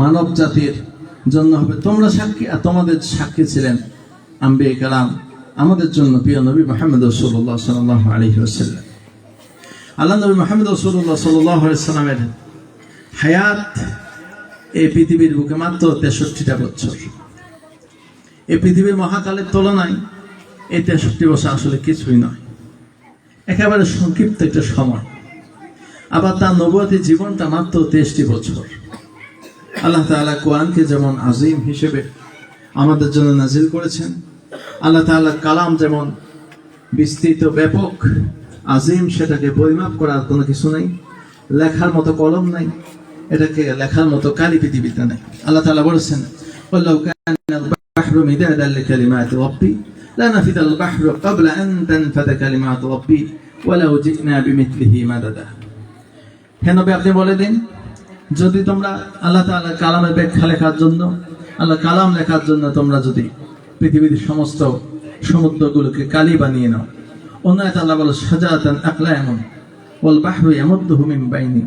মানব জাতির জন্য হবে। তোমরা সাক্ষী, আর তোমাদের সাক্ষী ছিলেন আম্বিয়া কালাম, আমাদের জন্য প্রিয় নবী মুহাম্মদ রাসূলুল্লাহ সাল্লাল্লাহু আলাইহি ওয়াসাল্লাম। আল্লাহ নবী মুহাম্মদ রাসূলুল্লাহ সাল্লাল্লাহু আলাইহি ওয়াসাল্লামের হায়াত এই পৃথিবীর বুকে মাত্র 63টা বছর। এই পৃথিবীর মহাকালের তুলনায় এই 63 বছর আসলে কিছুই নয়, একেবারে সংক্ষিপ্ত একটা সময়। আবার তার নবুয়তি জীবনটা মাত্র 23টি বছর। আল্লাহ তাআলা কোরআনকে যেমন আজিম হিসেবে আমাদের জন্য নাজিল করেছেন, আল্লাহ তাআলা কালাম যেমন বিস্তৃত, ব্যাপক, আজিম, সেটাকে পরিমাপ করার কোনো কিছু নাই, লেখার মতো কলম নাই, এটাকে লেখার মতো কালি পৃথিবীতে নাই। আল্লাহ তাআলা বলেছেন, ওয়ালাউ কানাল বাহরু মিদাদান লিকালিমাতি রাব্বি লানাফিদাল বাহরু ক্বাবলা আন তানফাদা কালিমাতু রাব্বি ওয়ালাউ জি'না বিমিথলিহি মাদাদা। হে নবী, আপনি বলে দিন, যদি তোমরা আল্লাহ তাআলার কালামের ব্যাখ্যা লেখার জন্য, আল্লাহ কালাম লেখার জন্য তোমরা যদি পৃথিবীর সমস্ত সমুদ্রগুলোকে কালি বানিয়ে নাও, অন্য একটা আল্লাহ বলে সাজাতান আকলায়ামুন ওয়াল বাহরু ইয়ামুদ্দুহু মিন বাইনি।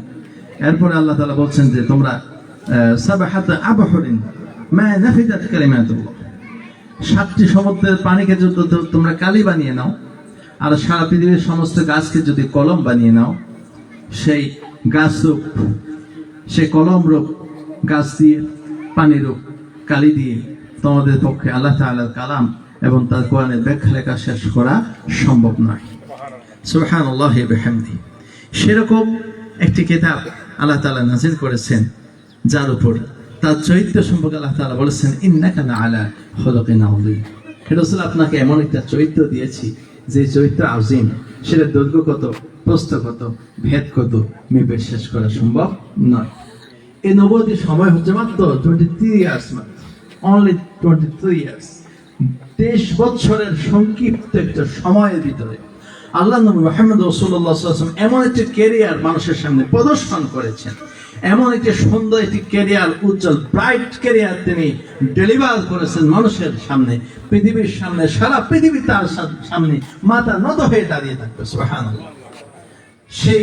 এরপরে আল্লাহ তাআলা বলছেন যে তোমরা সাবাহাতা আবহরিন মা নাফিদাত কালিমাতুল্লাহ, 7টি সমুদ্রের পানিকে যদি তোমরা কালি বানিয়ে নাও, আর সারা পৃথিবীর সমস্ত গাছকে যদি কলম বানিয়ে নাও, সেই গাছ রূপ, সেই কলম রূপ, গাছ দিয়ে, পানি রূপ, কালি দিয়ে তোমাদের পক্ষে আল্লাহ তাআলার কালাম এবং তার কোরআনের ব্যাখ্যা লেখা শেষ করা সম্ভব নয়। সুবহানাল্লাহি ওয়া বিহামদিহি। সেরকম একটি কিতাব আল্লাহ তাআলা নাযিল করেছেন, যার উপর তার চরিত্র সম্পর্কে আল্লাহ তাআলা বলেছেন, ইন্নাকা লাআলা খুলুকিন আযীম। হে রাসূল, আপনাকে এমন একটা চরিত্র দিয়েছি যে চরিত্র আযীম, সেটা দৈর্ঘ্য কত, প্রস্থ কত, ভেদ কত, মেপে শেষ করা সম্ভব নয়। এই নবুয়তির সময় হচ্ছে মাত্র 23 ইয়ার্স, অনলি 23 ইয়ার্স। 23 বছরের সংক্ষিপ্ত একটা সময়ের ভিতরে আল্লাহ নবী মুহাম্মদ রাসূলুল্লাহ সাল্লাল্লাহু আলাইহি ওয়াসাল্লাম এমন একটি ক্যারিয়ার মানুষের সামনে প্রদর্শন করেছেন, এমন একটি সুন্দর একটি ক্যারিয়ার, উজ্জ্বল ব্রাইট ক্যারিয়ার তিনি ডেলিভার করেছেন মানুষের সামনে, পৃথিবীর সামনে। সারা পৃথিবী তার সামনে মাথা নত হয়ে দাঁড়িয়ে থাকবে। সুবহানাল্লাহ। সেই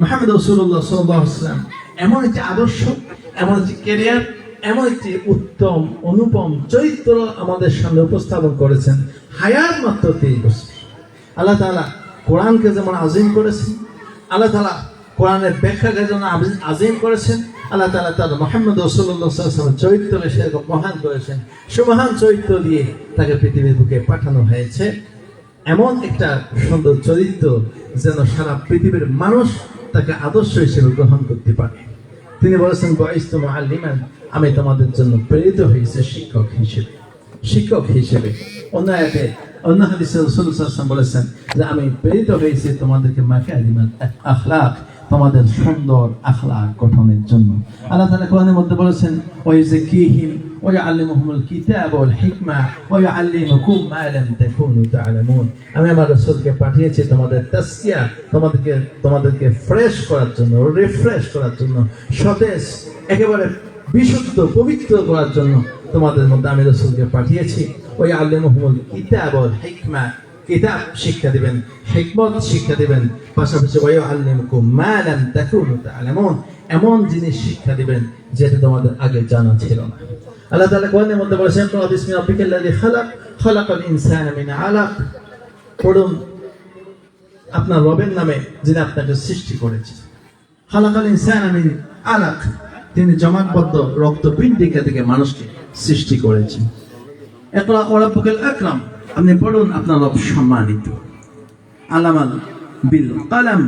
মুহাম্মদ রাসূলুল্লাহ সাল্লাল্লাহু আলাইহি ওয়াসাল্লাম এমন একটি আদর্শ, এমন একটি ক্যারিয়ার, এমন একটি উত্তম অনুপম চরিত্র আমাদের সামনে উপস্থাপন করেছেন। হায়াত মাত্র 23 বছর। আল্লাহ তাআলা কোরআনকে যেমন আজিম করেছেন, আল্লাহ তাআলা কোরআনের ব্যাখ্যাকে যেমন আজিম করেছেন, আল্লাহ তাআলা তার মুহাম্মদ রাসূলুল্লাহ সাল্লাল্লাহু আলাইহি ওয়াসাল্লাম চরিত্রকে সেরকম মহান করেছেন। সুমহান চরিত্র দিয়ে তাকে পৃথিবীর বুকে পাঠানো হয়েছে। এমন একটা সুন্দর চরিত্র যেন সারা পৃথিবীর মানুষ তাকে আদর্শ হিসেবে গ্রহণ করতে পারে। তিনি বলেছেন, বুইসতু মুআল্লিমান, আমি তোমাদের জন্য প্রেরিত হয়েছে শিক্ষক হিসেবে। শিক্ষক হিসেবে অন্য আয়াতে, অন্য হাদিসে রাসূল সাল্লাল্লাহু আলাইহি ওয়াসাল্লাম বলেছেন যে আমি প্রেরিত হয়েছি তোমাদেরকে মাকারিমাল আখলাক, তোমাদের সুন্দর আখলাক গঠনের জন্য। আল্লাহ তাআলা কোরআনের মধ্যে বলেছেন, ওয়া ইউযাক্কিহিম ওয়া ইউআল্লিমুহুমুল কিতাবা ওয়াল হিকমা ওয়া ইউআল্লিমুকুম মা লাম তাকুনু তা'লামুন। আমি আমার রাসূলকে পাঠিয়েছি তোমাদের তাসকিয়া, তোমাদেরকে ফ্রেশ করার জন্য, রিফ্রেশ করার জন্য, সতেজ, একেবারে বিশুদ্ধ, পবিত্র করার জন্য তোমাদের মধ্যে আমি রাসূলকে পাঠিয়েছি। ওয়া ইউআল্লিমুহুমুল কিতাবা ওয়াল হিকমা, কিতাব শিক্ষা দিবেন, হিকমত শিক্ষা দিবেন, পাশাপাশি ওয়া ইউআল্লিমুকুম মা লাম তাকুনু তা'লামুন, এমন জিনিস শিক্ষা দিবেন যেটা তোমাদের আগে জানা ছিল না। আল্লাহ তাআলা কোরআনের মধ্যে বলেছেন, বিসমি রাব্বিকাল্লাযী খালাক, খালাকাল ইনসানা মিন আলাক। পড়ুন আপনার রবের নামে, যিনি আপনাকে সৃষ্টি করেছেন। খালাকাল ইনসানা মিন আলাক, তিনি জমাটবদ্ধ রক্তপিণ্ডিকা থেকে মানুষকে সৃষ্টি করেছেন। ইকরা ওয়া রাব্বুকাল আকরাম, আপনি পড়ুন আপনার রব সম্মানিত। আল্লামাল বিল কলম,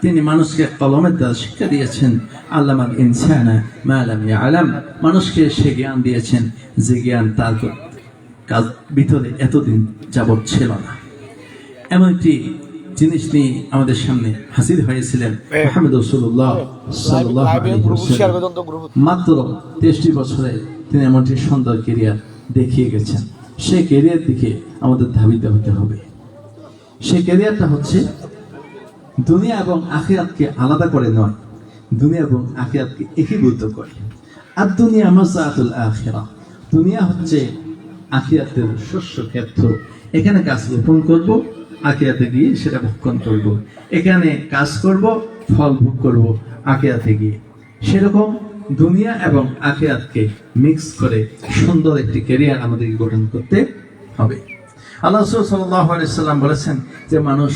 তিনি মানুষকে কলমের দ্বারা শিক্ষা দিয়েছেন। আল্লামাল ইনসানা মা লাম ইয়ালাম, মানুষকে সে জ্ঞান দিয়েছেন যে জ্ঞান তার ভিতরে এতদিন যাবৎ ছিল না। এমন একটি জিনিস নিয়ে আমাদের সামনে হাজির হয়েছিলেন মুহাম্মদ রাসূলুল্লাহ সাল্লাল্লাহু আলাইহি ওয়াসাল্লাম। মাত্র 23 বছরে তিনি এমন একটি সুন্দর ক্যারিয়ার দেখিয়ে গেছেন। সেই ক্যারিয়ার দিকে আমাদের ধাবিত হতে হবে। সেই ক্যারিয়ারটা হচ্ছে দুনিয়া এবং আখিরাতকে আলাদা করে নয়, দুনিয়া এবং আখিরাতকে একীভূত করে। আর দুনিয়া মাযাতুল আখিরাহ, দুনিয়া হচ্ছে আখিরাতের শস্য ক্ষেত্র। এখানে কাজ রোপণ করব, আখিরাতে গিয়ে সেটা ভক্ষণ করব। এখানে কাজ করব, ফল ভোগ করব আখিরাতে গিয়ে। সেরকম দুনিয়া এবং আখিরাতকে মিক্স করে সুন্দর একটি ক্যারিয়ার আমাদেরকে গঠন করতে হবে। আল্লাহ রাসূল সাল্লাল্লাহু আলাইহি সাল্লাম বলেছেন যে মানুষ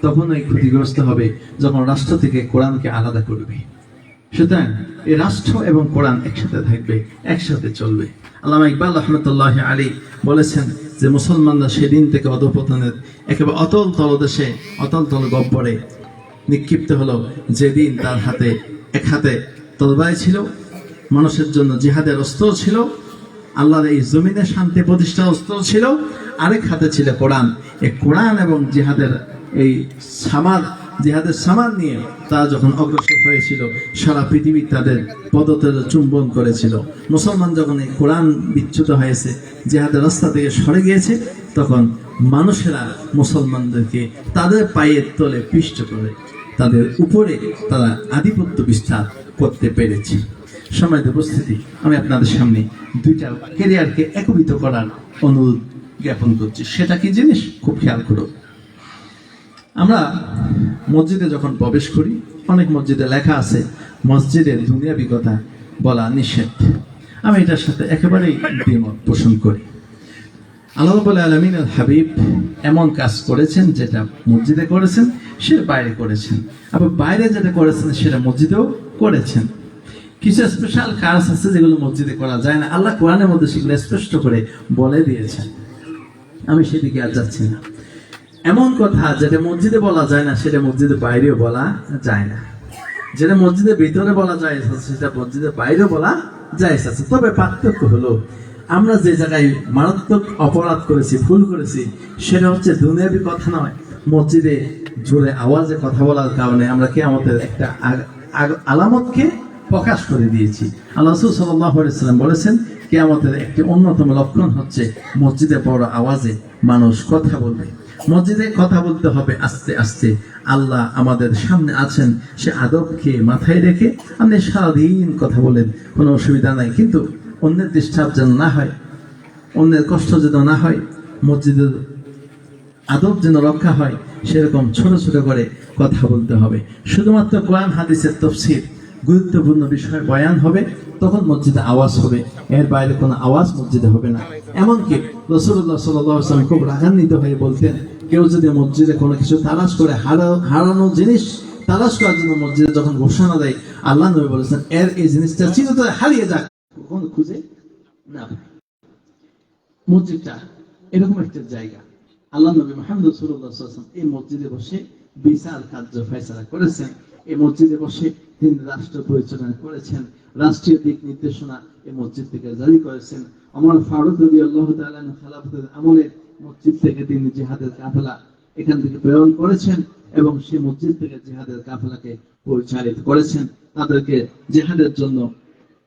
তখনই ক্ষতিগ্রস্ত হবে যখন রাষ্ট্র থেকে কোরআনকে আলাদা করবে। সুতরাং এই রাষ্ট্র এবং কোরআন একসাথে থাকবে, একসাথে চলবে। আল্লামা ইকবাল রহমতুল্লাহ আলাইহি বলেছেন যে মুসলমানরা সেদিন থেকে অধঃপতনের একেবারে অতল তলদেশে, অতল তল গহ্বরে নিক্ষিপ্ত হলো যেদিন তার হাতে এক হাতে তরবারি ছিল, মানুষের জন্য জিহাদের অস্ত্র ছিল, আল্লাহর এই জমিনে শান্তি প্রতিষ্ঠার অস্ত্র ছিল, আরেক হাতে ছিল কোরআন। এই কোরআন এবং জিহাদের এই জিহাদের সামার নিয়ে তারা যখন অগ্রসর হয়েছিল, সারা পৃথিবী তাদের পদতলে চুম্বন করেছিল। মুসলমান যখন এই কোরআন বিচ্যুত হয়েছে, জিহাদের রাস্তা থেকে সরে গিয়েছে, তখন মানুষেরা মুসলমানদেরকে তাদের পায়ের তলে পিষ্ট করে তাদের উপরে তারা আধিপত্য বিস্তার করতে পেরেছে। সম্মানিত উপস্থিতি, আমি আপনাদের সামনে দুইটা ক্যারিয়ারকে একীভূত করার অনুরোধ জ্ঞাপন করছি। সেটা কি জিনিস? খুব খেয়াল করো। আমরা মসজিদে যখন প্রবেশ করি, অনেক মসজিদে লেখা আছে মসজিদের দুনিয়াবি কথা বলা নিষেধ। আমি এটার সাথে একেবারেই দ্বিমত পোষণ করি। আল্লাহ রাব্বুল আলামিনের হাবিব এমন কাজ করেছেন যেটা মসজিদে করেছেন, সে বাইরে করেছেন, আবার বাইরে যেটা করেছেন সেটা মসজিদেও করেছেন। কিছু স্পেশাল কাজ আছে যেগুলো মসজিদে করা যায় না, আল্লাহ কোরআনের মধ্যে সেগুলো স্পষ্ট করে বলে দিয়েছেন। আমি সেদিকে আর যাচ্ছি না। এমন কথা যেটা মসজিদে বলা যায় না সেটা মসজিদের বাইরেও বলা যায় না, যেটা মসজিদের ভিতরে বলা যায় সেটা মসজিদের বাইরেও বলা যায় আছে। তবে পার্থক্য হলো আমরা যে জায়গায় মারাত্মক অপরাধ করেছি, ভুল করেছি, সেটা হচ্ছে দুনিয়াবি কথা নয়। মসজিদে জোরে আওয়াজে কথা বলার কারণে আমরা কিয়ামতের একটা আলামতকে প্রকাশ করে দিয়েছি। আল্লাহ রাসূল সাল্লাল্লাহু আলাইহি ওয়াসাল্লাম বলেছেন কিয়ামতের একটি অন্যতম লক্ষণ হচ্ছে মসজিদে বড় আওয়াজে মানুষ কথা বলবে। মসজিদে কথা বলতে হবে আস্তে আস্তে। আল্লাহ আমাদের সামনে আছেন, সে আদবকে মাথায় রেখে আপনি সারাদিন কথা বলেন, কোনো অসুবিধা নাই, কিন্তু অন্যের ডিস্টার্ব যেন না হয়, অন্যের কষ্ট যেন না হয়, মসজিদের আদব যেন রক্ষা হয়, সেরকম ছোট ছোট করে কথা বলতে হবে। শুধুমাত্র কোরআন হাদিসের তাফসীর, গুরুত্বপূর্ণ বিষয় বয়ান হবে, তখন মসজিদে আওয়াজ হবে, এর বাইরে কোনো আওয়াজ মসজিদে হবে না। এমনকি রাসূলুল্লাহ সাল্লাল্লাহু আলাইহি ওয়াসাল্লাম খুব রাগান্বিত হয়ে বলতেন, কেউ যদি মসজিদে কোনো কিছু তালাশ করে, হারানো জিনিস তালাশ করার জন্য মসজিদে যখন ঘোষণা দেয়, আল্লাহ নবী বলেছেন এর এই জিনিসটা চিরতরে হারিয়ে যাক, কখনো খুঁজে না। মসজিদটা এরকম একটা জায়গা, আল্লাহ নবী মুহাম্মদ রাসূলুল্লাহ সাল্লাল্লাহু আলাইহি ওয়াসাল্লাম এই মসজিদে বসে বিচার কার্য ফয়সালা করেছেন। এই মসজিদে বসে তিনি রাষ্ট্র পরিচালনা করেছেন, রাষ্ট্রীয় দিক নির্দেশনা এই মসজিদ থেকে জারি করেছেন। ওমর ফারুক রাদিয়াল্লাহু তাআলা খেলাফতের আমলে মসজিদ থেকে তিনি জিহাদের কাফেলা এখান থেকে প্রেরণ করেছেন এবং সেই মসজিদ থেকে জিহাদের কাফেলাকে পরিচালিত করেছেন। তাদেরকে জিহাদের জন্য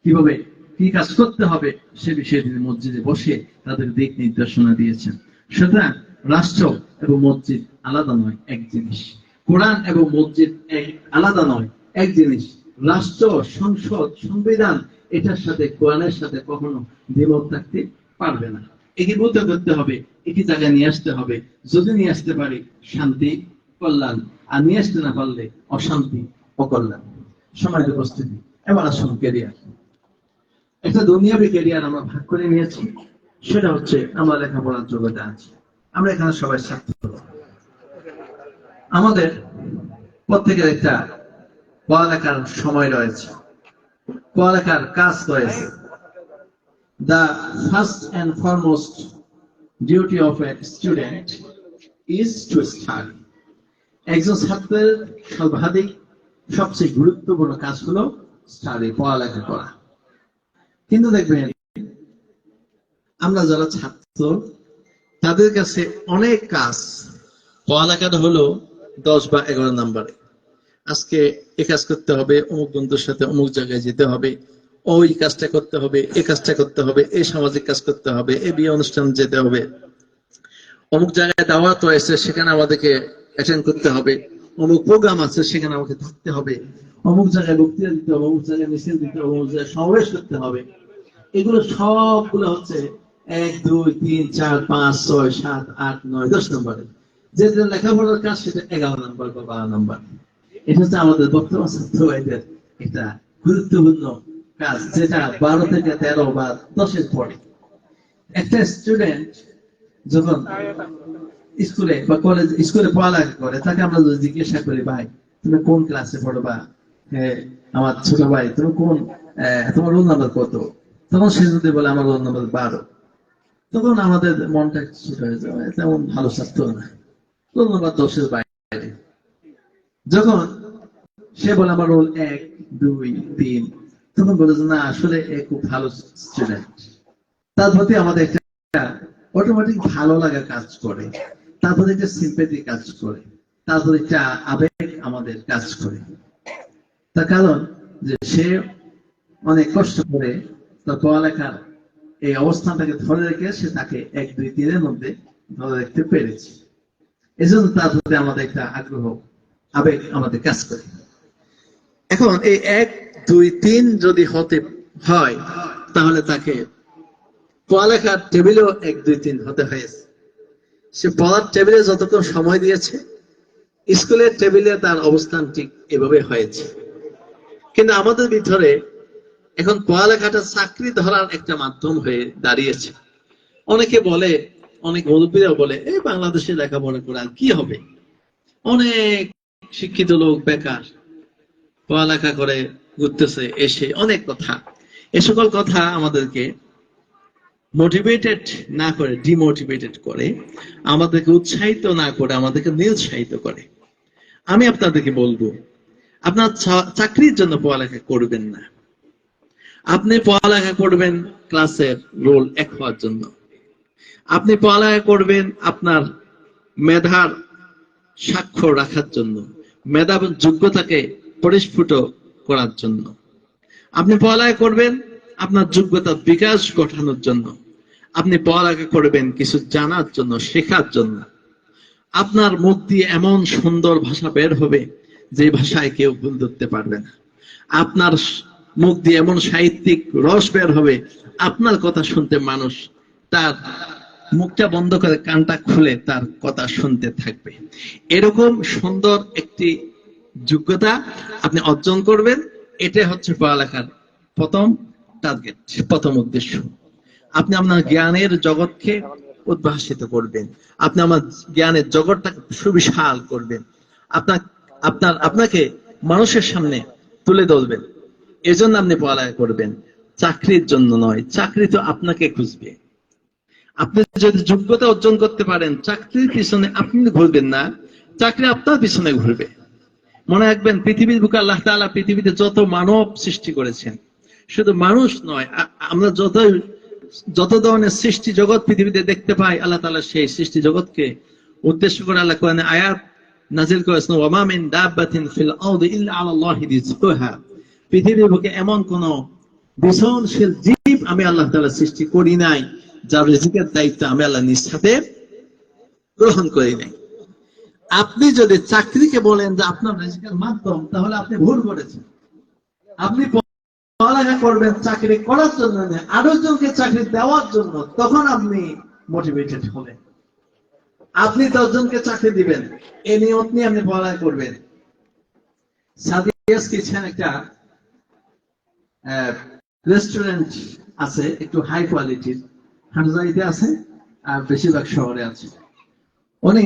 কিভাবে কি কাজ করতে হবে সে বিষয়ে তিনি মসজিদে বসে তাদের দিক নির্দেশনা দিয়েছেন। সুতরাং রাষ্ট্র এবং মসজিদ আলাদা নয়, এক জিনিস। কোরআন এবং মসজিদ আলাদা নয়, এক জিনিস। রাষ্ট্র, সংসদ, সংবিধান এটার সাথে কোরআনের সাথে কখনো দ্বিমত থাকতে পারবে না। একীভূত করতে হবে, একই জায়গায় নিয়ে আসতে হবে। যদি নিয়ে আসতে পারি শান্তি, কল্যাণ, আর নিয়ে আসতে না পারলে অশান্তি, অকল্যাণ। সময়ের উপস্থিতি। এবার আসুন ক্যারিয়ার। একটা দুনিয়াবী ক্যারিয়ার আমরা ভাগ করে নিয়েছি, সেটা হচ্ছে আমরা লেখাপড়ার জগতে আছি। আমরা এখানে সবাই ছাত্র, আমাদের প্রত্যেকের একটা পড়ালেখার সময় রয়েছে, পড়ালেখার কাজ রয়েছে। The first and foremost duty of a student is to study. একজন ছাত্রের সর্বাধিক সবচেয়ে গুরুত্বপূর্ণ কাজ হলো স্টাডি, পড়ালেখা করা। কিন্তু দেখবেন আমরা যারা ছাত্র তাদের কাছে অনেক কাজ, পড়ালেখাটা হলো 10 বা 11 নম্বরে। আজকে এই কাজ করতে হবে, অমুক বন্ধুর সাথে অমুক জায়গায় যেতে হবে, ওই কাজটা করতে হবে, এই কাজটা করতে হবে, এই সামাজিক কাজ করতে হবে, এই বিয়ে অনুষ্ঠান যেতে হবে, অমুক জায়গায় দাওয়াত হয়েছে সেখানে আমাদেরকে অ্যাটেন্ড করতে হবে, অমুক প্রোগ্রাম আছে সেখানে আমাকে থাকতে হবে, অমুক জায়গায় বক্তৃতা দিতে হবে, অমুক জায়গায় মিছিল দিতে হবে, অমুক জায়গায় সমাবেশ করতে হবে। এগুলো সবগুলো হচ্ছে 1, 2, 3, 4, 5, 6, 7, 8, 9, 10 নম্বরে। যেটা লেখাপড়ার কাজ সেটা 11 নম্বর বা 12 নম্বর। এটা হচ্ছে আমাদের বর্তমান ছাত্র ভাইদের একটা গুরুত্বপূর্ণ কাজ, যেটা 12 থেকে 13 বা 10-এর পরে। একটা স্টুডেন্ট যখন স্কুলে বা কলেজ স্কুলে পড়ালেখা করে, তাকে আমরা যদি জিজ্ঞাসা করি, ভাই তুমি কোন ক্লাসে পড়বা, হ্যাঁ আমার ছোট ভাই তুমি কোন তোমার রোল নাম্বার কত, তখন সে যদি বলে আমার রোল নাম্বার 12, তখন আমাদের মনটা ছোট হয়ে যাবে, তেমন ভালো ছাত্র না, রোল নাম্বার 10-এর বাইরে। যখন সে বলে আমার রোল 1, 2, 3, তখন বলে যে না আসলে এ খুব ভালো স্টুডেন্ট। তার প্রতি আমাদের একটা অটোমেটিক ভালো লাগা কাজ করে, তারপরে একটা সিম্পেথি কাজ করে, তারপরে একটা আবেগ আমাদের কাজ করে। তার কারণ যে সে অনেক কষ্ট করে তার পড়ালেখার এই অবস্থানটাকে ধরে রেখে সে তাকে 1, 2, 3-এর মধ্যে ধরে রাখতে পেরেছে। এজন্য তার প্রতি আমাদের একটা আগ্রহ, আবেগ আমাদের কাজ করে। এখন এই 1, 2, 3 যদি হতে হয়, তাহলে তাকে পড়ালেখার টেবিলেও 1, 2, 3 হতে হয়েছে। সে পড়ার টেবিলে যতক্ষণ সময় দিয়েছে, স্কুলের টেবিলে তার অবস্থান ঠিক এভাবে হয়েছে। কিন্তু আমাদের ভিতরে এখন পড়ালেখাটা চাকরি ধরার একটা মাধ্যম হয়ে দাঁড়িয়েছে। অনেকে বলে, অনেক মুরব্বীরাও বলে, এই বাংলাদেশে লেখাপড়া করে আর কি হবে, অনেক শিক্ষিত লোক বেকার, পড়ালেখা করে ঘুরতেছে এসে, অনেক কথা। এ সকল কথা আমাদেরকে মোটিভেটেড না করে ডিমোটিভেটেড করে, আমাদেরকে উৎসাহিত না করে আমাদেরকে নিরুৎসাহিত করে। আমি আপনাদেরকে বলবো, আপনার চাকরির জন্য পড়ালেখা করবেন না, আপনি পড়ালেখা করবেন ক্লাসের রোল 1 হওয়ার জন্য। আপনি পড়ালেখা করবেন আপনার মেধার স্বাক্ষর রাখার জন্য, মেধা এবং যোগ্যতাকে পরিস্ফুট করার জন্য। আপনি পড়ালেখা করবেন আপনার যোগ্যতার বিকাশ ঘটানোর জন্য। আপনি পড়ালেখা করবেন কিছু জানার জন্য, শেখার জন্য। আপনার মুখ দিয়ে এমন সুন্দর ভাষা বের হবে যে ভাষায় কেউ ভুল ধরতে পারবে না। আপনার মুখ দিয়ে এমন সাহিত্যিক রস বের হবে, আপনার কথা শুনতে মানুষ তার মুখটা বন্ধ করে কানটা খুলে তার কথা শুনতে থাকবে। এরকম সুন্দর একটি যোগ্যতা আপনি অর্জন করবেন। এটা হচ্ছে পড়ালেখার প্রথম টার্গেট, প্রথম উদ্দেশ্য। আপনি আপনার জ্ঞানের জগৎকে উদ্ভাসিত করবেন, আপনি আমার জ্ঞানের জগৎটাকে সুবিশাল করবেন, আপনাকে মানুষের সামনে তুলে ধরবেন। এজন্য আপনি পড়ালেখা করবেন, চাকরির জন্য নয়। চাকরি তো আপনাকে খুঁজবে। আপনি যদি যোগ্যতা অর্জন করতে পারেন, চাকরির পিছনে আপনি ঘুরবেন না, চাকরি আপনার পিছনে ঘুরবে। মনে রাখবেন, পৃথিবীর বুকে আল্লাহ তাআলা পৃথিবীতে যত মানব সৃষ্টি করেছেন, শুধু মানুষ নয়, আমরা যত ধরনের সৃষ্টি জগৎ পৃথিবীতে দেখতে পাই, আল্লাহ তাআলা সেই সৃষ্টি জগৎকে উদ্দেশ্য করে আল্লাহ কোরআনে আয়াত নাযিল করেছেন, ওয়া মা মিন দাব্বাতিন ফিল আরদি ইল্লা আলাল্লাহি রিজকুহা। পৃথিবীর বুকে এমন কোন বিচরণশীল জীব আমি আল্লাহ তাআলা সৃষ্টি করি নাই যার রিজিকের দায়িত্ব আমি আল্লাহ নিজ হাতে গ্রহণ করি নাই। আপনি যদি চাকরিকে বলেন যে আপনার রিজিকের মাধ্যম, তাহলে আপনি ভুল করেছেন। আপনি পড়ালেখা করবেন চাকরি করার জন্য না, আরেকজনকে চাকরি দেওয়ার জন্য। তখন আপনি মোটিভেটেড হবেন, আপনি 10 জনকে চাকরি দিবেন, এই নিয়ত নিয়ে আপনি পড়ালেখা করবেন। সাদিয়াস কিচেন একটা রেস্টুরেন্ট আছে, একটু হাই কোয়ালিটির, হাটজারিতে আছে আর বেশিরভাগ শহরে আছে। উনি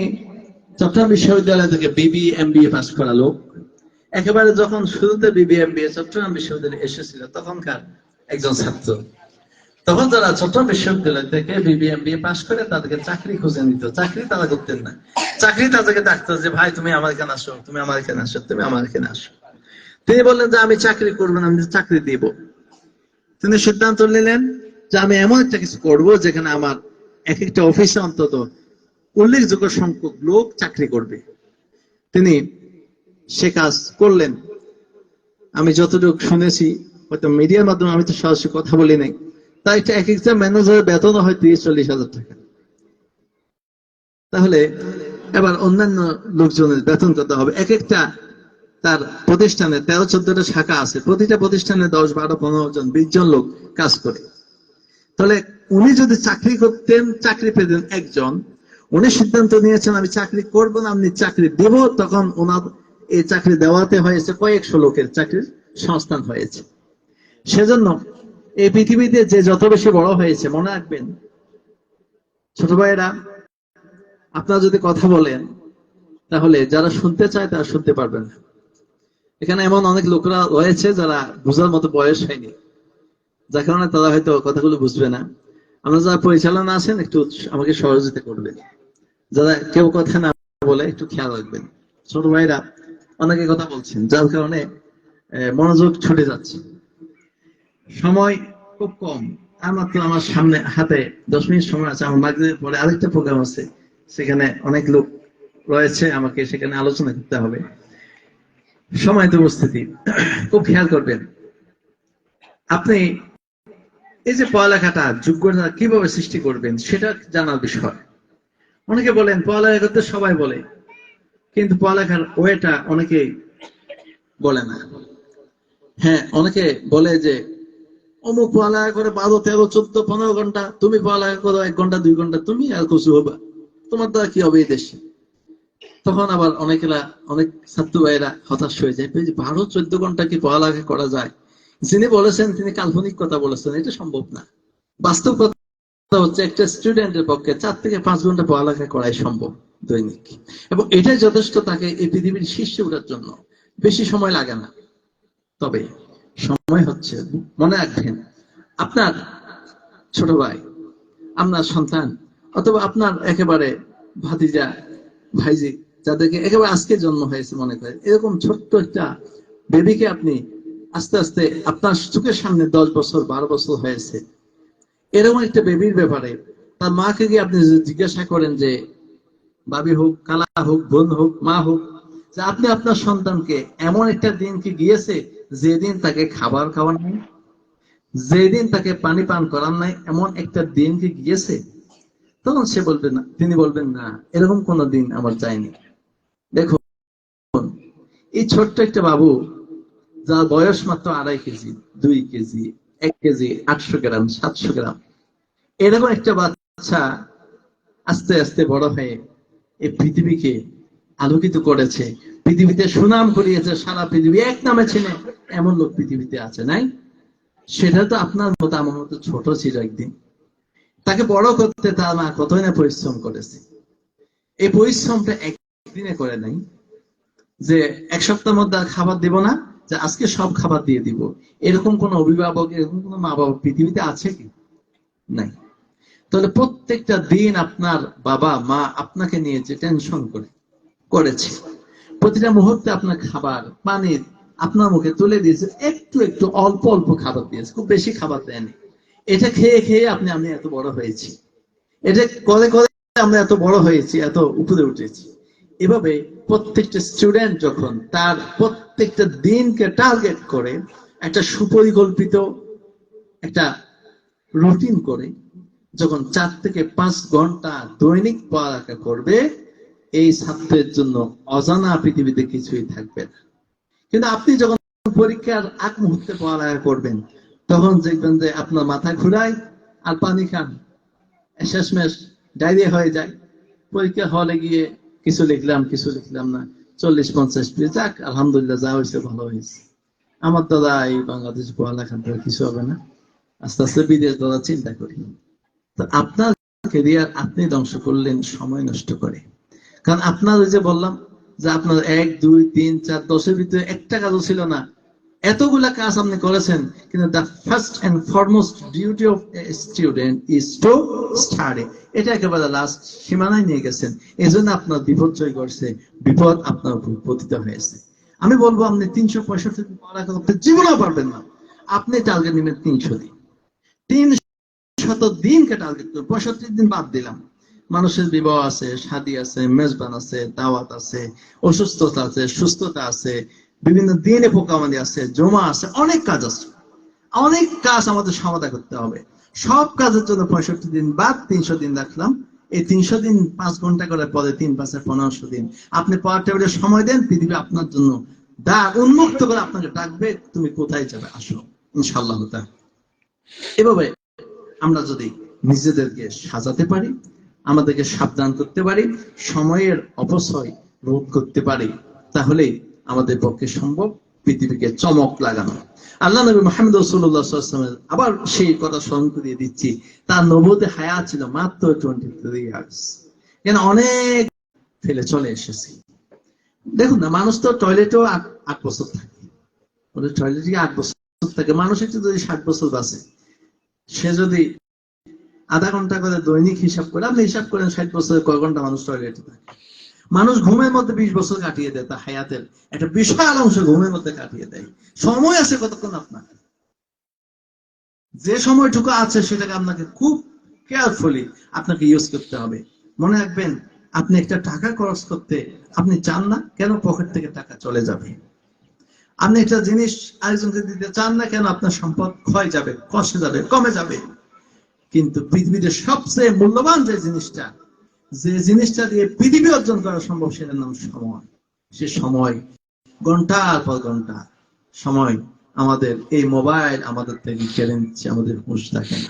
চট্টগ্রাম বিশ্ববিদ্যালয় থেকে বিবি এমবিএ পাস করা লোক। একেবারে যখন শুরুতে বিবি এমবিএ চট্টগ্রাম বিশ্ববিদ্যালয়ে এসেছিল, তখনকার একজন ছাত্র। তখন যারা চট্টগ্রাম বিশ্ববিদ্যালয় থেকে বিবি এমবিএ পাস করে তাদেরকে চাকরি খুঁজে নিত, চাকরি তারা করতেন না। চাকরি তাদেরকে ডাকতো যে ভাই তুমি আমার এখানে আসো, তুমি আমার এখানে আসো, তুমি আমার এখানে আসো। তিনি বললেন যে আমি চাকরি করবো না, আমি চাকরি দিব। তিনি সিদ্ধান্ত নিলেন যে আমি এমন একটা কিছু করবো যেখানে আমার এক একটা অফিসে অন্তত উল্লেখযোগ্য সংখ্যক লোক চাকরি করবে। তিনি সে কাজ করলেন। আমি যতটুকু শুনেছি, হয়তো মিডিয়ার মাধ্যমে, আমি তো সরাসরি কথা বলি নাই, তাই এক একটা ম্যানেজারের বেতন হয় 30-40 হাজার টাকা। তাহলে এবার অন্যান্য লোকজনের বেতন কত হবে? এক একটা তার প্রতিষ্ঠানে 13-14টা শাখা আছে, প্রতিটা প্রতিষ্ঠানে 10, 12, 15 জন, 20 জন লোক কাজ করে। তাহলে উনি যদি চাকরি করতেন, চাকরি পেতেন একজন। উনি সিদ্ধান্ত নিয়েছেন আমি চাকরি করব না, আমি চাকরি দেব। তখন ওনার এই চাকরি দেওয়াতে হয়েছে কয়েকশো লোকের চাকরির সংস্থান হয়েছে। সেজন্য এই পৃথিবীতে যে যত বেশি বড় হয়েছে, মনে রাখবেন ছোট ভাইয়েরা, আপনারা যদি কথা বলেন তাহলে যারা শুনতে চায় তারা শুনতে পারবেন না। এখানে এমন অনেক লোকরা রয়েছে যারা বোঝার মতো বয়স হয়নি, যার কারণে তারা হয়তো কথাগুলো বুঝবে না। আমরা যারা পরিচালনা আছেন একটু আমাকে সহযোগিতা করবেন, যারা কেউ কথা না বলে একটু খেয়াল রাখবেন। ছোট ভাইরা অনেকে কথা বলছেন, যার কারণে মনোযোগ ছুটে যাচ্ছে, সময় খুব কম। আর মাত্র আমার সামনে হাতে 10 মিনিট সময় আছে, আমার মাগরিবের পরে আরেকটা প্রোগ্রাম আছে, সেখানে অনেক লোক রয়েছে, আমাকে সেখানে আলোচনা করতে হবে। সময় তো উপস্থিতি খুব খেয়াল করবেন। আপনি এই যে পড়ালেখাটা যোগ্যতা কিভাবে সৃষ্টি করবেন সেটা জানার বিষয়। অনেকে বলেন পড়ালেখা করতে, সবাই বলে, কিন্তু পড়ালেখার ওয়েটা অনেকেই বলে না। হ্যাঁ, অনেকে বলে যে অমুক পড়ালেখা করে 12, 13, 14, 15 ঘন্টা, তুমি পড়ালেখা করো 1 ঘন্টা 2 ঘন্টা, তুমি আর কিছু হবা, তোমার দ্বারা কি হবে এই দেশে। তখন আবার অনেক ছাত্র ভাইয়েরা হতাশ হয়ে যায়, 12, 14 ঘন্টা কি পড়ালেখা করা যায়? যিনি বলেছেন তিনি কাল্পনিক কথা বলেছেন, এটা সম্ভব না। বাস্তব কথা হচ্ছে একটা স্টুডেন্টের পক্ষে 4 থেকে 5 ঘন্টা পড়ালেখা করাই সম্ভব দৈনিক, এবং এটাই যথেষ্ট তাকে এই পৃথিবীর শীর্ষে ওঠার জন্য। বেশি সময় লাগে না। তবে সময় হচ্ছে, মনে রাখবেন, আপনার ছোট ভাই, আপনার সন্তান, অথবা আপনার একেবারে ভাতিজা ভাইজি, যাদেরকে একেবারে আজকে জন্ম হয়েছে মনে করেন, এরকম ছোট্ট একটা বেবিকে আপনি আস্তে আস্তে আপনার চোখের সামনে 10 বছর 12 বছর হয়েছে, এরকম একটা বেবির ব্যাপারে তার মাকে গিয়ে আপনি জিজ্ঞাসা করেন যে ভাবি হোক, কালা হোক, বোন হোক, মা হোক, যে আপনি আপনার সন্তানকে এমন একটা দিন কি গিয়েছে যেদিন তাকে খাবার খাওয়ান নাই, যেদিন তাকে পানি পান করান নাই, এমন একটা দিন কি গিয়েছে? তখন সে বলবেন না, তিনি বলবেন না, এরকম কোন দিন আমার যায়নি। দেখুন, এই ছোট্ট একটা বাবু, যার বয়স মাত্র 2.5 কেজি, 2 কেজি, 1 কেজি 800 গ্রাম, 700 গ্রাম, এরকম একটা বাচ্চা আস্তে আস্তে বড় হয়ে এই পৃথিবীকে আলোকিত করেছে, পৃথিবীতে সুনাম করিয়েছে, সারা পৃথিবী এক নামে চেনে এমন লোক পৃথিবীতে আছে, নাই? সেটা তো আপনার মতো আমার মতো ছোট ছিল একদিন। তাকে বড় করতে তার মা কতই না পরিশ্রম করেছে। এই পরিশ্রমটা একদিনে করে নাই, যে 1 সপ্তাহের মধ্যে খাবার দিব না, যে আজকে সব খাবার দিয়ে দিব, এরকম কোন অভিভাবক, এরকম কোন মা বাবা পৃথিবীতে আছে কি? নাই। তাহলে প্রত্যেকটা দিন আপনার বাবা মা আপনাকে নিয়ে যে টেনশন করেছে, প্রতিটা মুহূর্তে আপনার খাবার পানি আপনার মুখে তুলে দিয়েছে, একটু একটু অল্প অল্প খাবার দিয়েছে, খুব বেশি খাবার দেয়নি। এটা খেয়ে খেয়ে আমি এত বড় হয়েছি, এটা করে করে আমরা এত বড় হয়েছি, এত উপরে উঠেছি। এভাবে প্রত্যেকটা স্টুডেন্ট যখন তার প্রত্যেকটা দিনকে টার্গেট করে একটা সুপরিকল্পিত একটা রুটিন করে যখন 4 থেকে 5 ঘন্টা দৈনিক পড়ালেখা করবে, এই ছাত্রের জন্য অজানা পৃথিবীতে কিছুই থাকবে না। কিন্তু আপনি যখন পরীক্ষার আগ মুহূর্তে পড়ালেখা করবেন, তখন দেখবেন যে আপনার মাথা ঘুরায় আর পানি খান, শেষমেশ ডায়রিয়া হয়ে যায়। পরীক্ষা হলে গিয়ে কিছু লিখলাম না, 40-50 পেজ, যাক আলহামদুলিল্লাহ, যা হয়েছে ভালো হয়েছে, আমার দাদা এই বাংলাদেশ পড়ালেখা করে কিছু হবে না, আস্তে আস্তে বিদেশ দাদা চিন্তা করি। তো আপনার ক্যারিয়ার আপনি ধ্বংস করলেন সময় নষ্ট করে। কারণ আপনার ওই যে বললাম যে আপনার 1, 2, 3, 4, 10-এর ভিতরে একটা কাজও ছিল না, এতগুলা কাজ আপনি করেছেন, কিন্তু the first and foremost duty of a student is to study, এটা একেবারে লাস্ট সীমানায় নিয়ে গেছেন। এই জন্য আপনার বিপর্যয় ঘটছে, বিপদ আপনার উপর পতিত হয়েছে। আমি বলবো আপনি 365 দিন পড়ালেখা করতে জীবনেও পারবেন না। আপনি টার্গেট নেবেন 300 দিন, 300 দিনকে টার্গেট করুন। 65 দিন বাদ দিলাম, মানুষের বিবাহ আছে, শাদী আছে, মেজবান আছে, দাওয়াত আছে, অসুস্থতা আছে, সুস্থতা আছে, বিভিন্ন দিনে পোকামানি আছে, জমা আছে, অনেক কাজ আছে, অনেক কাজ আমাদের সমাধা করতে হবে। সব কাজের জন্য 65 দিন বাদ 300 দিন রাখলাম। এই 300 দিন 5 ঘন্টা করে পরে 3-5-15 দিন আপনি পড়ার টেবিলে সময় দেন, পৃথিবী আপনার জন্য দ্বার উন্মুক্ত করে আপনাকে ডাকবে, তুমি কোথায় যাবে, আসো ইনশাআল্লাহ। এভাবে আমরা যদি নিজেদেরকে সাজাতে পারি, আমাদেরকে সাবধান করতে পারি, সময়ের অপচয় রোধ করতে পারি, তাহলে আমাদের পক্ষে সম্ভব পৃথিবীকে চমক লাগানো। আল্লাহ নবী মুহাম্মদ রাসূলুল্লাহ সাল্লাল্লাহু আলাইহি ওয়াসাল্লাম আবার সেই কথা স্মরণ করিয়ে দিচ্ছি, তার নবুয়তে হায়াত ছিল মাত্র 23 ইয়ার্স। কেন অনেক ফেলে চলে এসেছি। দেখুন না, মানুষ তো টয়লেটেও 8 বছর থাকে, টয়লেটে 8 বছর থাকে। মানুষ একটু যদি 60 বছর বাঁচে, সে যদি আধা ঘন্টা করে দৈনিক হিসাব করে, আপনি হিসাব করেন 60 বছরে কয় ঘন্টা মানুষ টয়লেটে থাকে। মানুষ ঘুমের মধ্যে 20 বছর কাটিয়ে দেয়, তার হায়াতের একটা বিশাল অংশ ঘুমের মধ্যে কাটিয়ে দেয়। সময় আছে কতক্ষণ আপনার, যে সময়টুকু আছে সেটাকে আপনাকে খুব কেয়ারফুলি আপনাকে ইউজ করতে হবে। মনে রাখবেন, আপনি একটা টাকা খরচ করতে আপনি চান না, কেন? পকেট থেকে টাকা চলে যাবে। আপনি একটা জিনিস আরেকজনকে দিতে চান না, কেন? আপনার সম্পদ ক্ষয় যাবে, কষে যাবে, কমে যাবে। কিন্তু পৃথিবীতে সবচেয়ে মূল্যবান যে জিনিসটা দিয়ে পৃথিবী অর্জন করা সম্ভব, সেটার নাম সময়। সে সময় ঘন্টার পর ঘন্টা সময় আমাদের এই মোবাইল আমাদের থেকে কেড়ে নিচ্ছে, আমাদের হুঁশ থাকে না।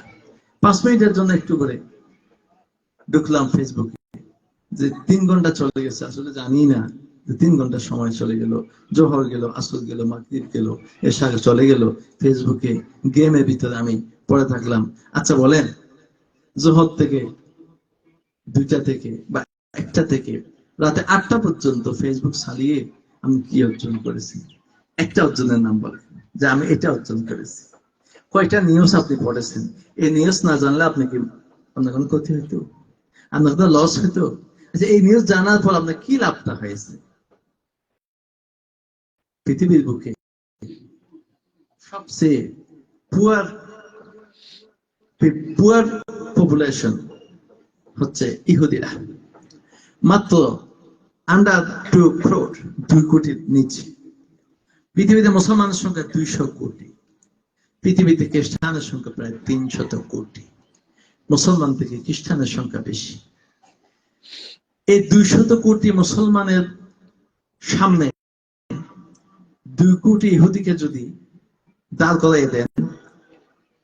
5 মিনিটের জন্য একটু করে ঢুকলাম ফেসবুকে, যে 3 ঘন্টা চলে গেছে আসলে জানি না, যে 3 ঘন্টা সময় চলে গেল। জোহর গেল, আসর গেল, মাগরিব গেল, এশা চলে গেল। ফেসবুকে গেমের ভিতরে আমি পড়ে থাকলাম। আচ্ছা বলেন, জোহর থেকে 2টা থেকে বা 1টা থেকে রাতে 8টা পর্যন্ত ফেসবুক চালিয়ে আমি কি অর্জন করেছি? একটা অর্জনের নাম বলেন, যে আমি এটা অর্জন করেছি। কয়টা নিউজ আপনি পড়েছেন? এই নিউজ না জানলে আপনি কি, আপনার কোনো ক্ষতি হইতো? আপনার কোনো লস হইতো? আচ্ছা, এই নিউজ জানার পর আপনার কি লাভটা হয়েছে? পৃথিবীর বুকে সবচেয়ে পুয়ার পপুলেশন হচ্ছে ইহুদিরা, মাত্র আন্ডার 2 crore, 2 কোটির নিচে। পৃথিবীতে মুসলমানের সংখ্যা 200 কোটি, পৃথিবীতে খ্রিস্টানের সংখ্যা প্রায় 300 কোটি। মুসলমান থেকে খ্রিস্টানের সংখ্যা বেশি। এই 200 কোটি মুসলমানের সামনে 2 কোটি ইহুদিকে যদি দাঁড় করাই দেন,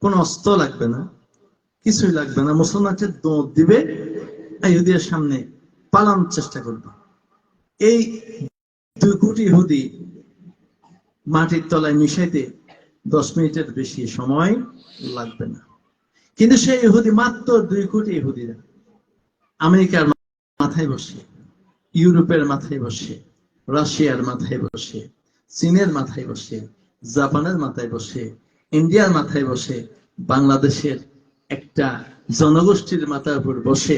কোন অস্ত্র লাগবে না, কিছুই লাগবে না। মুসলমানকে দৌড় দিবে, ইহুদির সামনে পালানোর চেষ্টা করবে। এই 2 কোটি ইহুদি মাটির তলায় মিশাইতে 10 মিনিটের বেশি সময় লাগবে না। কিন্তু সেই ইহুদি, মাত্র 2 কোটি ইহুদিরা আমেরিকার মাথায় বসে, ইউরোপের মাথায় বসে, রাশিয়ার মাথায় বসে, চীনের মাথায় বসে, জাপানের মাথায় বসে, ইন্ডিয়ার মাথায় বসে, বাংলাদেশের একটা জনগোষ্ঠীর মাথার উপর বসে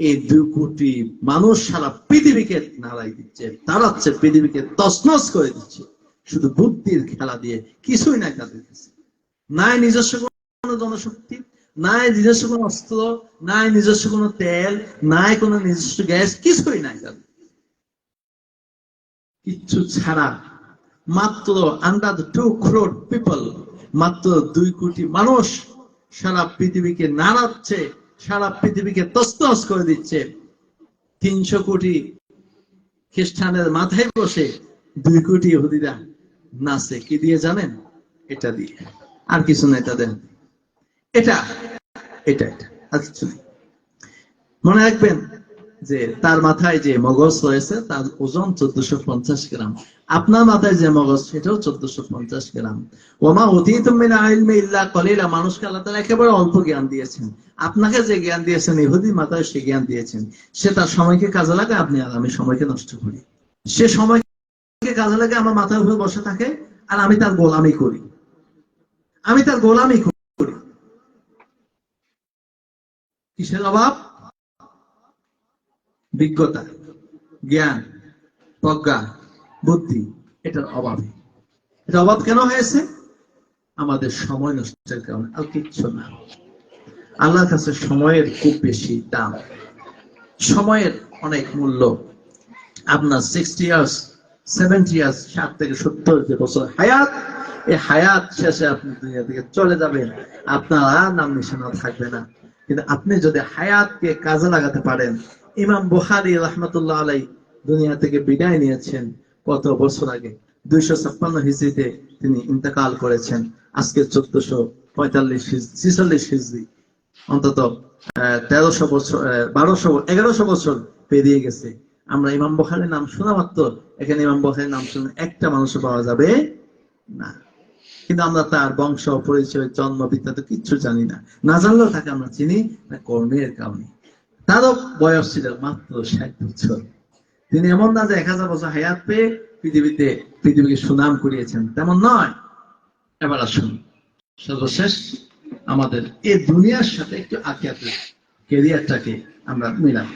এই 2 কোটি মানুষ সারা পৃথিবীকে নাড়াই দিচ্ছে, তাড়াচ্ছে, পৃথিবীকে তছনছ করে দিচ্ছে, শুধু বুদ্ধির খেলা দিয়ে। কিছুই নাই তাদের কাছে, নাই নিজস্ব কোনো জনশক্তি, নাই নিজস্ব কোনো অস্ত্র, নাই নিজস্ব কোনো তেল, নাই কোনো নিজস্ব গ্যাস, কিছুই নাই তাদের। কিচ্ছু ছাড়া মাত্র আন্ডার 2 crore পিপল, মাত্র 2 কোটি মানুষ সারা পৃথিবীকে নাড়াচ্ছে, সারা পৃথিবীকে তছনছ করে দিচ্ছে। 300 কোটি খ্রিস্টানের মাথায় বসে 2 কোটি ইহুদিরা নাচে। কি দিয়ে জানেন? এটা দিয়ে, আর কিছু নাই তাদের। এটা এটা এটা আর কিছু নেই। মনে রাখবেন যে তার মাথায় যে মগজ রয়েছে তার ওজন 1450 গ্রাম। আপনার মাথায় যে মগজ, সেটাও 1450 গ্রাম। ওমা উতীতুম মিন ইলমি ইল্লা কলিলা। মানুষকে আল্লাহ তাআলা একেবারে অল্প জ্ঞান দিয়েছেন। আপনাকে যে জ্ঞান দিয়েছেন, ইহুদির মাথায় সে জ্ঞান দিয়েছেন। সে তার সময়কে কাজে লাগায়, আপনি আর আমি সময়কে নষ্ট করি। সে সময়কে কাজে লাগে আমার মাথার উপর বসে থাকে, আর আমি তার গোলামি করি, আমি তার গোলামি করি। কিসের অভাব? বিজ্ঞতা, জ্ঞান, প্রজ্ঞা, বুদ্ধি, এটার অভাবে। এটা অভাব কেন হয়েছে? আমাদের সময় নষ্টের কারণে, আর কিচ্ছু না। আল্লাহর কাছে সময়ের খুব বেশি দাম, সময়ের অনেক মূল্য। আপনার 60 ইয়ার্স, 70 ইয়ার্স, 60 থেকে 70 যে বছর হায়াত, এই হায়াত শেষে আপনি দুনিয়া থেকে চলে যাবেন, আপনার আর নাম নিশানা থাকবে না। কিন্তু আপনি যদি হায়াতকে কাজে লাগাতে পারেন। ইমাম বুখারী রাহমাতুল্লাহ আলাইহি দুনিয়া থেকে বিদায় নিয়েছেন কত বছর আগে? 256 হিজরিতে তিনি ইন্তেকাল করেছেন। আজকে 1446 হিজরি, অন্তত 1300 বছর, 1100 বছর পেরিয়ে গেছে। আমরা ইমাম বুখারীর নাম শোনা মাত্র, এখানে ইমাম বুখারীর নাম শুনে একটা মানুষ পাওয়া যাবে না, কিন্তু আমরা তার বংশ পরিচয় জন্ম বৃত্তান্ত কিচ্ছু জানি না। না জানলেও তাকে আমরা চিনি তার কর্মের কারণে। তারও বয়স ছিল মাত্র 60 বছর। তিনি এমন না যে 1000 বছর হায়াত পেয়ে পৃথিবীকে সুনাম করিয়েছেন, তেমন নয়। এবার আসুন সর্বশেষ আমাদের এই দুনিয়ার সাথে একটু আখিরাতের ক্যারিয়ারটাকে আমরা মিলাম।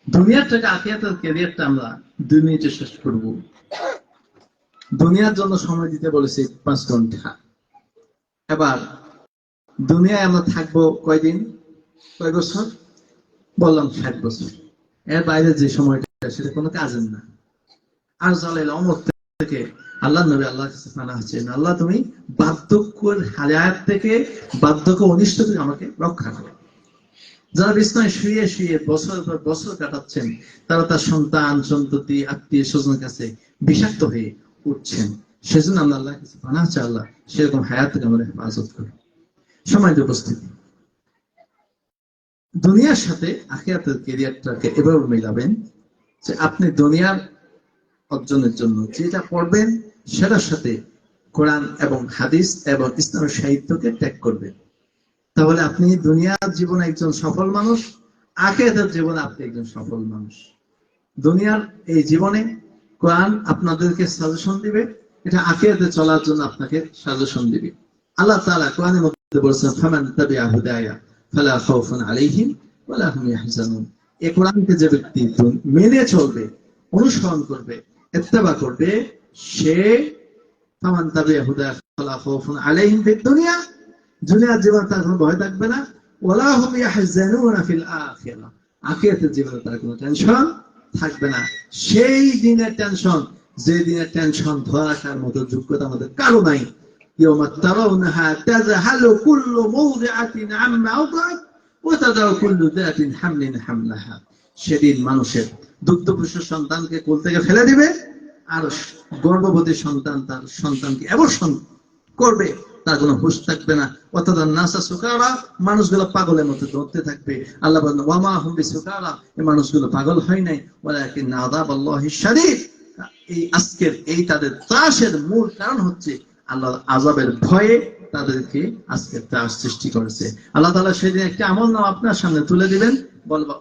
দুনিয়ার থেকে আখিরাতের ক্যারিয়ারটা আমরা 2 মিনিটে শেষ করব। দুনিয়ার জন্য সময় দিতে বলেছি 5 ঘন্টা। এবার দুনিয়ায় আমরা থাকবো কয়দিন, কয় বছর? বললাম 60 বছর। এর বাইরে যে সময়টা সেটা কোনো কাজের না। আর জালাইল অমর থেকে আল্লাহ নবী আল্লাহর কাছে পানা হচ্ছেন, আল্লাহ তুমি বার্ধক্যের হায়াত থেকে, বার্ধক্য অনিষ্ট থেকে আমাকে রক্ষা করো। যারা বিছনায় শুয়ে শুয়ে বছর পর বছর কাটাচ্ছেন, তারা তার সন্তান সন্ততি আত্মীয় স্বজনের কাছে বিষাক্ত হয়ে উঠছেন। সেজন্য আমরা আল্লাহর কাছে পানা হচ্ছে, আল্লাহ সেরকম হায়াত থেকে আমাদের হেফাজত করো। সম্মানিত উপস্থিতি, দুনিয়ার সাথে আখিরাতের ক্যারিয়ারটাকে এভাবে মেলাবেন যে আপনি দুনিয়ার অর্জনের জন্য যেটা পড়বেন সেটার সাথে কোরআন এবং হাদিস এবং ইসলামের সাহিত্যকে ত্যাগ করবেন। তাহলে আপনি দুনিয়ার জীবনে একজন সফল মানুষ, আখিরাতের জীবনে আপনি একজন সফল মানুষ। দুনিয়ার এই জীবনে কোরআন আপনাদেরকে সাজেশন দিবে, এটা আখিরাতে চলার জন্য আপনাকে সাজেশন দিবে। আল্লাহ তাআলা কোরআনের মধ্যে বলেছেন, ফামান তাবিআ হুদায়া ফালা খাউফুন আলাইহিম ওয়ালা হুম ইয়াহজানুন। এই কোরআনকে যে ব্যক্তি মেনে চলবে, অনুসরণ করবে, ইত্তেবা করবে, সে ফামান তাবিআ হুদায়া ফালা খাউফুন আলাইহিম ফিদ দুনিয়া, দুনিয়ার জীবনে তার কোনো ভয় থাকবে না, ওয়ালা হুম ইয়াহজানুন ফিল আখিরাহ, আখিরাতের জীবনে তার কোনো টেনশন থাকবে না। সেই দিনের টেনশন, যে দিনের টেনশন ধরা রাখার মতো যোগ্যতা আমাদের কারো নাই। يوم ترونها تذهل كل موضعة عما أرضعت وتضع كل ذات حمل حملها। সেদিন মানুষের দুগ্ধপুষ্ট সন্তানকে কোল থেকে ফেলে দিবে, আর গর্ভবতী সন্তান তার সন্তানকে অবর্ষণ করবে, তার কোনো হুঁশ থাকবে না। অর্থাৎ নাসা সুকারা, মানুষগুলো পাগলের মতো ধরতে থাকবে। আল্লাহ বলেন, ওয়ামা হুম বিসুকারা, এই মানুষগুলো পাগল হয় নাই, ওয়ালাকিন আযাবাল্লাহি শাদীদ। এই আজকের এই তাদের ত্রাসের মূল কারণ হচ্ছে আল্লাহর আযাবের ভয়ে তাদেরকে আজকে ত্রাস সৃষ্টি করেছে। আল্লাহ তাআলা সেদিন একটা আমলনামা আপনার সামনে তুলে দিবেন,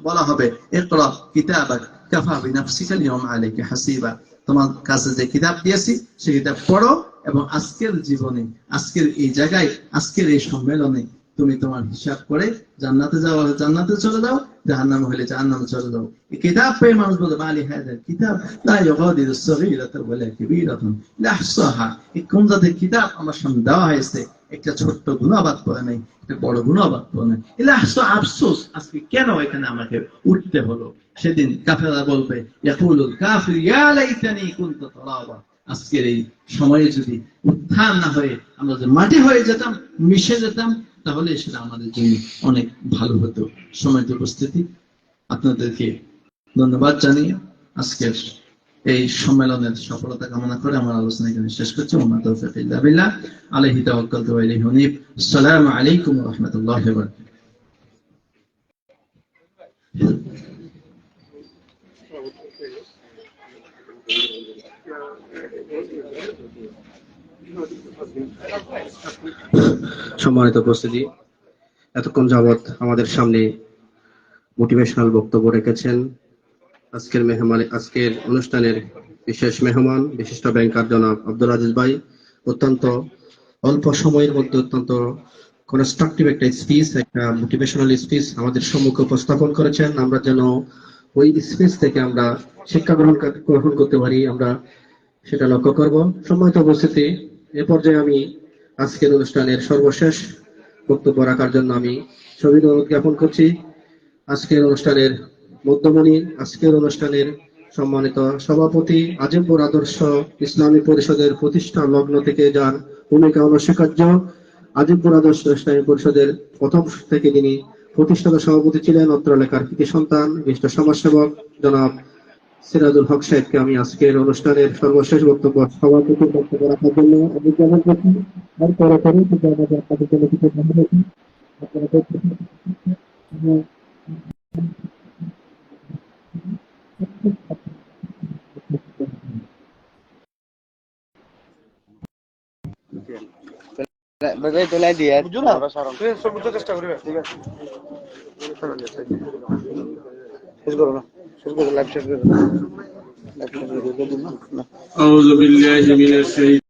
বলা হবে, ইকরা কিতাবাক কাফা বিনাফসিকা আল-ইয়াওমা আলাইকা হাসিবা। তোমার কাছে যে কিতাব দিয়েছি সেই কিতাব পড়ো, এবং আজকের জীবনে, আজকের এই জায়গায়, আজকের এই সম্মেলনে তুমি তোমার হিসাব করে জান্নাতে যাও, জান্নাতে চলে যাও, জাহান্নামে হলে জাহান্নামে চলে যাও। এই কিতাব পেয়ে মানুষ বলে, মালি হাযাল কিতাব লা ইউগাদিরু সগীরাতান ওয়ালা কাবীরাতান ইল্লা আহসাহা। এই কোন জাতের কিতাব আমার সামনে দেওয়া হয়েছে, একটা ছোট্ট গুনাহ বাদ পড়ে নাই, একটা বড় গুনাহ বাদ পড়ে নাই। ইল্লা আহসা, আফসোস আজকে কেন এখানে আমাকে উঠতে হলো। সেদিন কাফেররা বলবে, ইয়াকুলুল কাফির ইয়া লাইতানি কুনতু তুরাবা। আজকের এই সময়ে যদি উত্থান না হয়ে আমরা যে মাটি হয়ে যেতাম, মিশে যেতাম, তাহলে সেটা আমাদের জন্য অনেক ভালো হতো। সময়ত উপস্থিতি, আপনাদেরকে ধন্যবাদ জানিয়ে আজকের এই সম্মেলনের সফলতা কামনা করে আমার আলোচনা এখানে শেষ করছি। ওমা তাওফীক ইল্লা বিল্লাহ, আলাইহি তাওয়াক্কালতু ওয়া ইলাইহি উনীব। আসসালামু আলাইকুম ওয়া রাহমাতুল্লাহি ওয়া বারাকাতুহু। সম্মানিত উপস্থিতি, এতক্ষণ যাবৎ আমাদের সামনে মোটিভেশনাল বক্তব্য রেখেছেন আজকের অনুষ্ঠানের বিশেষ মেহমান, বিশিষ্ট ব্যাংকার জনাব আব্দুল আজিজ ভাই। অত্যন্ত অল্প সময়ের মধ্যে অত্যন্ত কনস্ট্রাকটিভ একটা স্পিচ, একটা মোটিভেশনাল স্পিচ আমাদের সম্মুখে উপস্থাপন করেছেন। আমরা যেন ওই স্পিচ থেকে আমরা শিক্ষা গ্রহণ করতে পারি, আমরা সেটা লক্ষ্য করব। সম্মানিত উপস্থিতি, এ পর্যায়ে আমি আজকের অনুষ্ঠানের সর্বশেষ বক্তব্য রাখার জন্য আমি সবিনয় অনুরোধ জ্ঞাপন করছি আজকের অনুষ্ঠানের মধ্যমণি, আজকের অনুষ্ঠানের সম্মানিত সভাপতি, আজিমপুর আদর্শ ইসলামী পরিষদের প্রতিষ্ঠা লগ্ন থেকে যার ভূমিকা অনস্বীকার্য, আজিমপুর আদর্শ ইসলামী পরিষদের প্রথম থেকে যিনি প্রতিষ্ঠাতা সভাপতি ছিলেন, অত্র এলাকার কৃতি সন্তান, বিশিষ্ট সমাজসেবক জনাব সিরাজুল হক সাহেবকে আমি আজকের অনুষ্ঠানের সর্বশেষ বক্তব্য, সভাপতির বক্তব্য রাখার জন্য আমি জ্ঞাপন করছি। আর পরে কিন্তু আমাদের আপনাদের জন্য কিছু আপনারা চলাই দিয়ে বুঝছো না সর্বোচ্চ চেষ্টা করি ঠিক আছে শেষ করো না শেষ করো লাইভ শেষ করো লাইভ শেষ করো أعوذ بالله من الشيطان